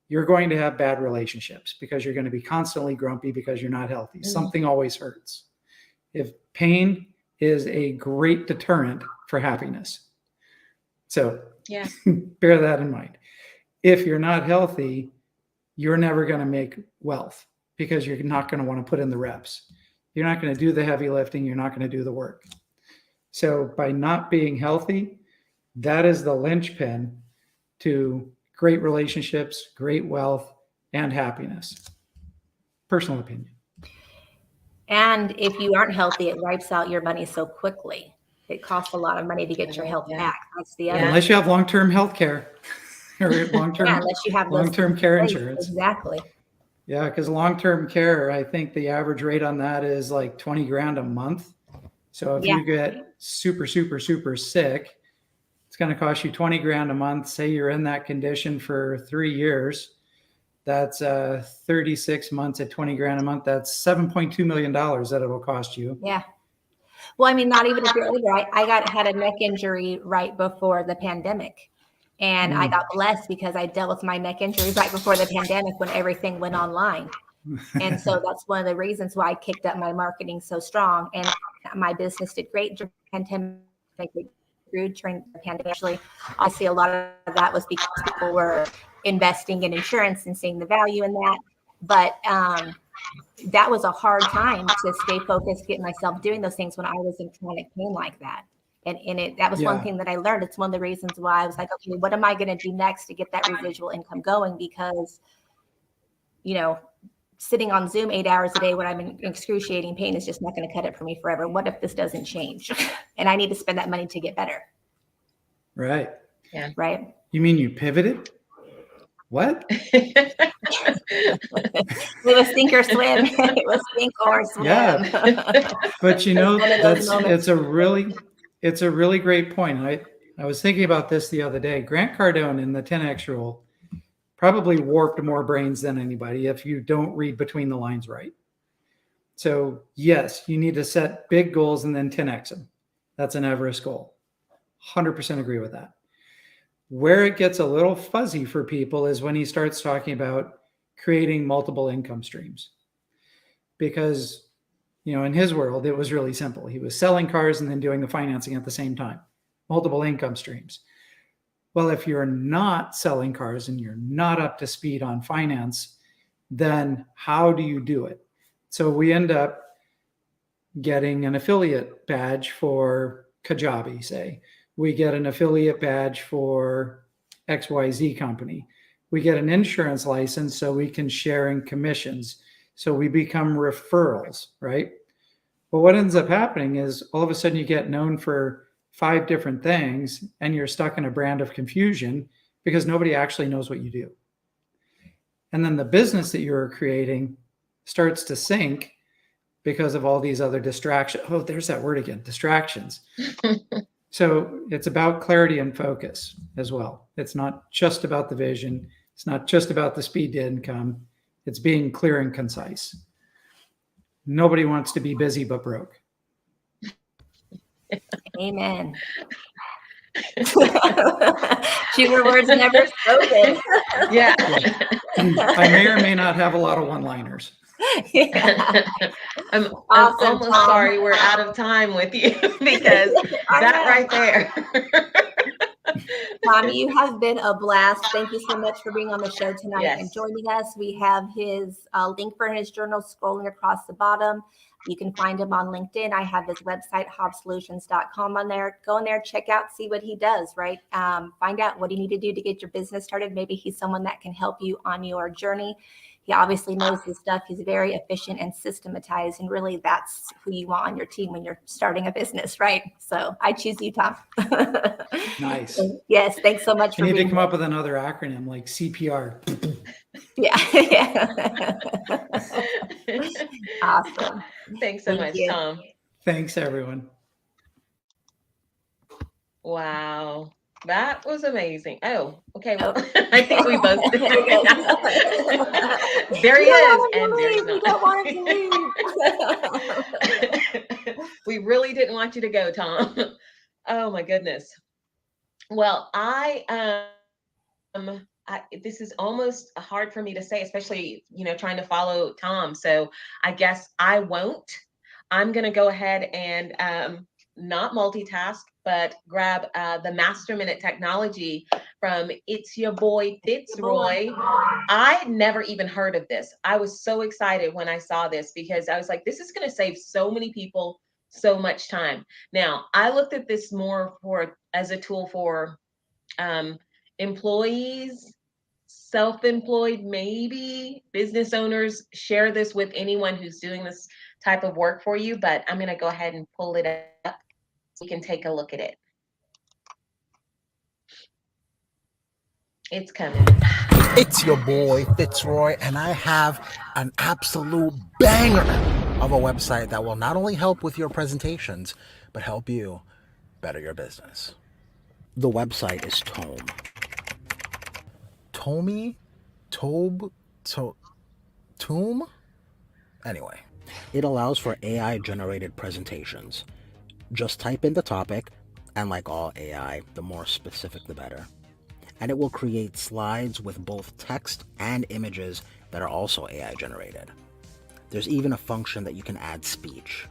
you're going to have bad relationships because you're going to be constantly grumpy because you're not healthy. Something always hurts. If pain is a great deterrent for happiness. So Yeah. bear that in mind. If you're not healthy, you're never going to make wealth because you're not going to want to put in the reps. You're not going to do the heavy lifting. You're not going to do the work. So by not being healthy, that is the linchpin to great relationships, great wealth, and happiness. Personal opinion. And if you aren't healthy, it wipes out your money so quickly. It costs a lot of money to get your health back. That's the other. Unless you have long-term health care or long-term, unless you have long-term care insurance. Exactly. Yeah, because long-term care, I think the average rate on that is like 20 grand a month. So if you get super, super, super sick, it's going to cost you 20 grand a month. Say you're in that condition for 3 years. That's 36 months at 20 grand a month. That's $7.2 million that it'll cost you. Yeah. Well, I mean, not even if you're older. I had a neck injury right before the pandemic. And I got blessed because I dealt with my neck injury right before the pandemic when everything went online. And so that's one of the reasons why I kicked up my marketing so strong. And my business did great during the pandemic. It grew during the pandemic. Actually, I see a lot of that was because people were investing in insurance and seeing the value in that. But that was a hard time to stay focused, get myself doing those things when I was in chronic pain like that. And that was one thing that I learned. It's one of the reasons why I was like, okay, what am I going to do next to get that residual income going? Because, sitting on Zoom 8 hours a day when I'm in excruciating pain is just not going to cut it for me forever. What if this doesn't change? And I need to spend that money to get better. Right. Yeah. Right. You mean you pivoted? What? It was sink or swim. It was sink or swim. Yeah. But it's a really great point. I was thinking about this the other day. Grant Cardone in the 10X rule probably warped more brains than anybody if you don't read between the lines right. So yes, you need to set big goals and then 10X them. That's an Everest goal. 100% agree with that. Where it gets a little fuzzy for people is when he starts talking about creating multiple income streams. Because, in his world, it was really simple. He was selling cars and then doing the financing at the same time. Multiple income streams. Well, if you're not selling cars and you're not up to speed on finance, then how do you do it? So we end up getting an affiliate badge for Kajabi, say. We get an affiliate badge for XYZ company. We get an insurance license so we can share in commissions. So we become referrals, right? But what ends up happening is all of a sudden you get known for 5 different things and you're stuck in a brand of confusion because nobody actually knows what you do. And then the business that you're creating starts to sink because of all these other distractions. Oh, there's that word again, distractions. So it's about clarity and focus as well. It's not just about the vision. It's not just about the speed to income. It's being clear and concise. Nobody wants to be busy but broke. Amen. Fewer words never spoken. Yeah. I may or may not have a lot of one-liners. Yeah. I'm Awesome, almost Tom. sorry we're out of time with you because I that know. right there. Tom, you have been a blast. Thank you so much for being on the show tonight and Yes. joining us. We have his link for his journal scrolling across the bottom. You can find him on LinkedIn. I have his website, hobbssolutions.com on there. Go in there, check out, see what he does, right? Find out what you need to do to get your business started. Maybe he's someone that can help you on your journey. He obviously knows his stuff. He's very efficient and systematized. And really, that's who you want on your team when you're starting a business, right? So I choose you, Tom. Nice. Yes, thanks so much You for need to being come here. up with another acronym like CPR. Yeah. Awesome. Thanks so Thank much, you. Tom. Thanks, everyone. Wow. That was amazing. Oh, okay. Well, Oh. I think we both. Very good. There he You don't is, want him and to there he's leave. You not. don't want him to leave. We really didn't want you to go, Tom. Oh my goodness. Well, this is almost hard for me to say, especially, trying to follow Tom. So I guess I won't. I'm going to go ahead and not multitask, but grab the Master Minute Technology from It's Your Boy Fitzroy. I never even heard of this. I was so excited when I saw this because I was like, this is going to save so many people so much time. Now, I looked at this more as a tool for employees, self-employed, maybe business owners. Share this with anyone who's doing this type of work for you, but I'm going to go ahead and pull it up so we can take a look at it. It's coming. It's your boy Fitzroy, and I have an absolute banger of a website that will not only help with your presentations, but help you better your business. The website is Tome. Tomb? Anyway, it allows for AI-generated presentations. Just type in the topic, and like all AI, the more specific the better. And it will create slides with both text and images that are also AI generated. There's even a function that you can add speech.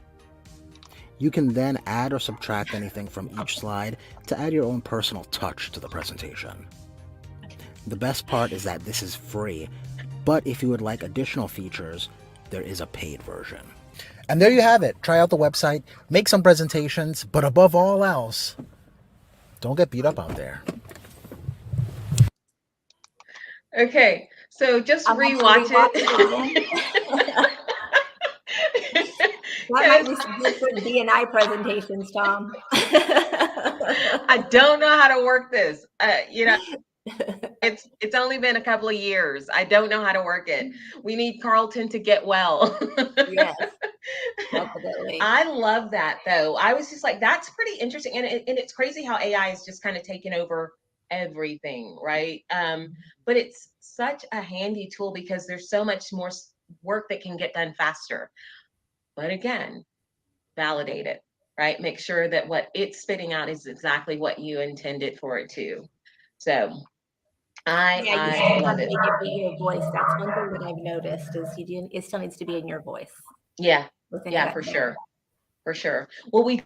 You can then add or subtract anything from each slide to add your own personal touch to the presentation. The best part is that this is free, but if you would like additional features, there is a paid version. And there you have it. Try out the website, make some presentations, but above all else, don't get beat up out there. Okay, so just rewatch it. That might be some good for D&I presentations, Tom. I don't know how to work this. It's only been a couple of years. I don't know how to work it. We need Carlton to get well. Yes, definitely. I love that though. I was just like, that's pretty interesting, and it's crazy how AI is just kind of taken over everything, right? But it's such a handy tool because there's so much more work that can get done faster. But again, validate it, right? Make sure that what it's spitting out is exactly what you intended for it to. So I you love still it. make it be your voice. That's one thing that I've noticed is it still needs to be in your voice. Yeah, for sure. Well, we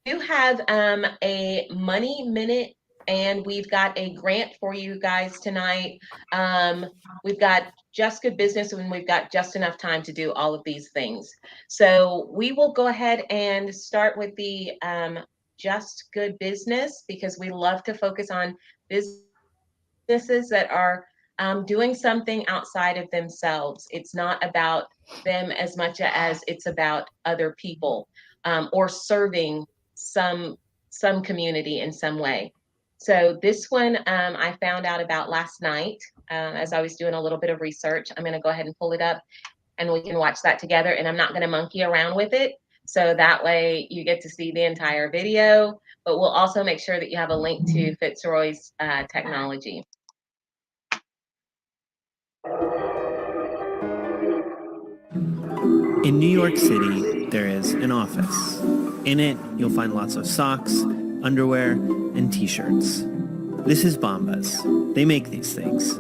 do have a money minute, and we've got a grant for you guys tonight. We've got Just Good Business, and we've got just enough time to do all of these things. So we will go ahead and start with the Just Good Business, because we love to focus on businesses that are doing something outside of themselves. It's not about them as much as it's about other people, or serving some community in some way. So this one I found out about last night as I was doing a little bit of research. I'm going to go ahead and pull it up and we can watch that together, and I'm not going to monkey around with it. So that way you get to see the entire video, but we'll also make sure that you have a link to Fitzroy's technology. In New York City, there is an office. In it, you'll find lots of socks, underwear, and t-shirts. This is Bombas. They make these things.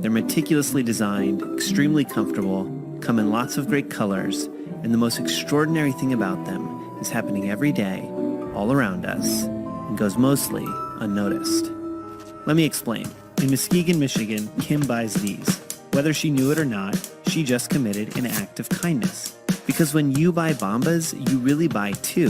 They're meticulously designed, extremely comfortable, come in lots of great colors, and the most extraordinary thing about them is happening every day, all around us, and goes mostly unnoticed. Let me explain. In Muskegon, Michigan, Kim buys these. Whether she knew it or not, she just committed an act of kindness. Because when you buy Bombas, you really buy two.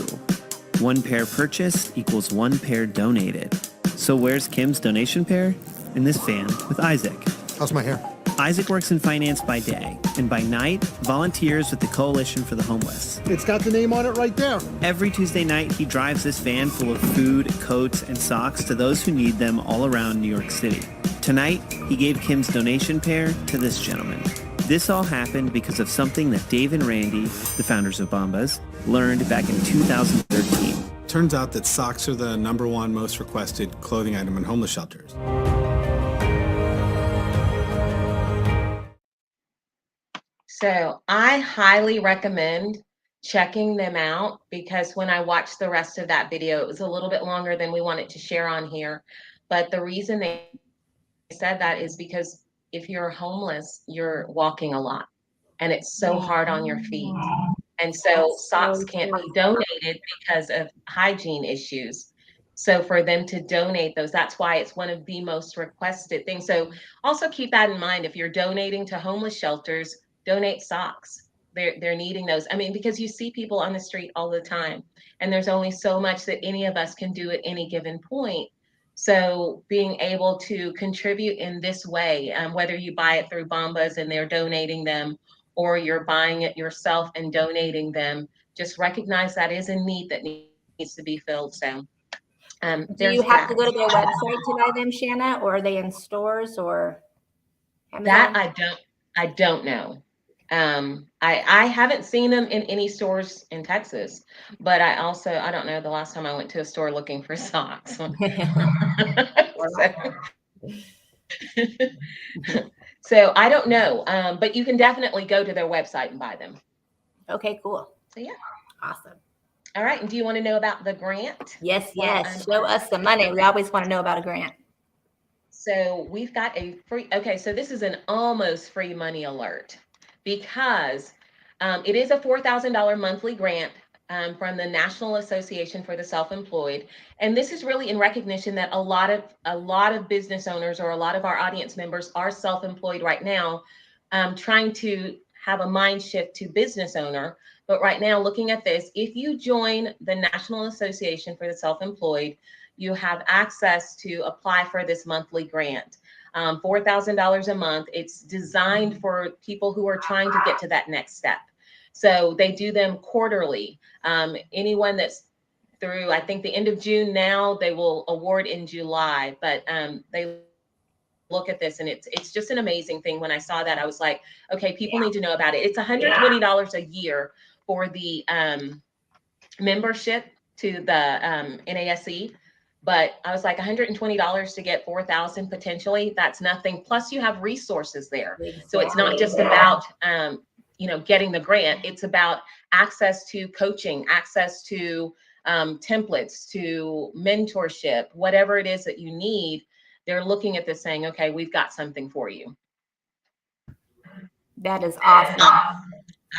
One pair purchased equals one pair donated. So where's Kim's donation pair? In this van with Isaac. How's my hair? Isaac works in finance by day, and by night, volunteers with the Coalition for the Homeless. It's got the name on it right there. Every Tuesday night, he drives this van full of food, coats, and socks to those who need them all around New York City. Tonight, he gave Kim's donation pair to this gentleman. This all happened because of something that Dave and Randy, the founders of Bombas, learned back in 2013. Turns out that socks are the #1 most requested clothing item in homeless shelters. So I highly recommend checking them out, because when I watched the rest of that video, it was a little bit longer than we wanted to share on here. But the reason they said that is because if you're homeless, you're walking a lot, and it's so hard on your feet. And so socks can't be donated because of hygiene issues. So for them to donate those, that's why it's one of the most requested things. So also keep that in mind. If you're donating to homeless shelters, donate socks. They're needing those. I mean, because you see people on the street all the time, and there's only so much that any of us can do at any given point. So being able to contribute in this way, whether you buy it through Bombas and they're donating them, or you're buying it yourself and donating them, just recognize that is a need that needs to be filled. So do you have to go to their website to buy them, Shanna, or are they in stores or Amazon? That I don't know. I haven't seen them in any stores in Texas, but I don't know the last time I went to a store looking for socks. So I don't know, but you can definitely go to their website and buy them. Okay, cool. So yeah. Awesome. All right. And do you want to know about the grant? Yes. Show us the money. We always want to know about a grant. So we've got a free, okay, so this is an almost free money alert, because it is a $4,000 monthly grant from the National Association for the Self-Employed. And this is really in recognition that a lot of business owners, or a lot of our audience members, are self-employed right now, trying to have a mind shift to business owner. But right now, looking at this, if you join the National Association for the Self-Employed, you have access to apply for this monthly grant. $4,000 a month. It's designed for people who are trying to get to that next step. So they do them quarterly. Anyone that's through, I think, the end of June now, they will award in July, but they look at this, and it's just an amazing thing. When I saw that, I was like, okay, people need to know about it. It's $120 a year for the membership to the NASE. But I was like, $120 to get 4,000 potentially, that's nothing. Plus you have resources there. So it's not just about, getting the grant. It's about access to coaching, access to templates, to mentorship, whatever it is that you need. They're looking at this saying, okay, we've got something for you. That is awesome.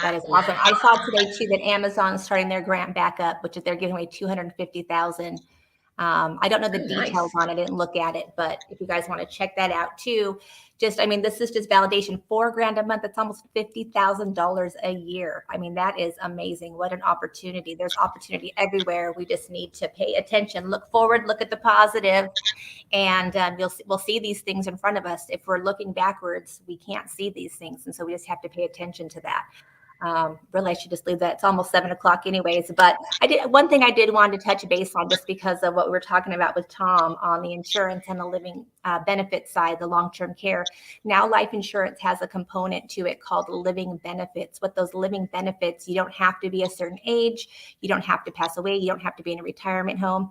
That is awesome. I saw today too that Amazon is starting their grant back up, which is they're giving away $250,000. I don't know the details on it. I didn't look at it, but if you guys want to check that out too, this is just validation. $4,000 a month. That's almost $50,000 a year. I mean, that is amazing. What an opportunity. There's opportunity everywhere. We just need to pay attention, look forward, look at the positive, and we'll see these things in front of us. If we're looking backwards, we can't see these things. And so we just have to pay attention to that. Really, I should just leave that. It's almost 7 o'clock anyways, but one thing I did want to touch base on, just because of what we were talking about with Tom on the insurance and the living benefit side, the long-term care. Now life insurance has a component to it called living benefits. With those living benefits, you don't have to be a certain age. You don't have to pass away. You don't have to be in a retirement home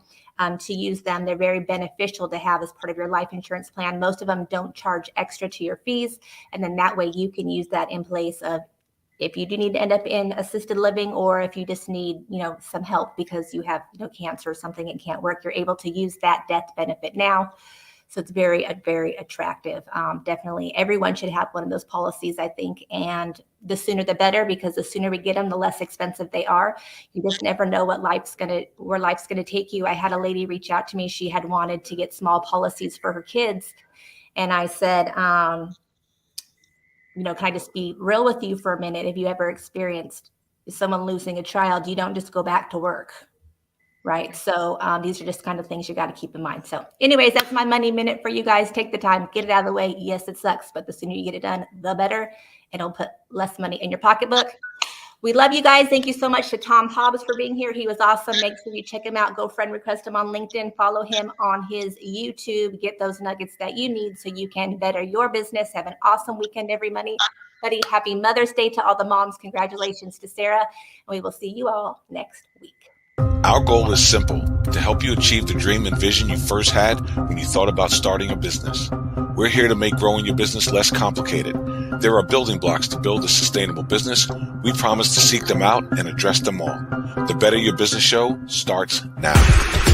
to use them. They're very beneficial to have as part of your life insurance plan. Most of them don't charge extra to your fees. And then that way you can use that in place of if you do need to end up in assisted living, or if you just need, some help because you have, cancer or something and can't work, you're able to use that death benefit now. So it's very, very attractive. Definitely everyone should have one of those policies, I think. And the sooner the better, because the sooner we get them, the less expensive they are. You just never know where life's gonna take you. I had a lady reach out to me. She had wanted to get small policies for her kids. And I said, can I just be real with you for a minute? Have you ever experienced someone losing a child? You don't just go back to work. Right. So these are just kind of things you got to keep in mind. So anyways, that's my money minute for you guys. Take the time, get it out of the way. Yes, it sucks, but the sooner you get it done, the better. It'll put less money in your pocketbook. We love you guys. Thank you so much to Tom Hobbs for being here. He was awesome. Make sure you check him out. Go friend request him on LinkedIn. Follow him on his YouTube. Get those nuggets that you need so you can better your business. Have an awesome weekend, everybody. Happy Mother's Day to all the moms. Congratulations to Sarah. And we will see you all next week. Our goal is simple: to help you achieve the dream and vision you first had when you thought about starting a business. We're here to make growing your business less complicated. There are building blocks to build a sustainable business. We promise to seek them out and address them all. The Better Your Business Show starts now.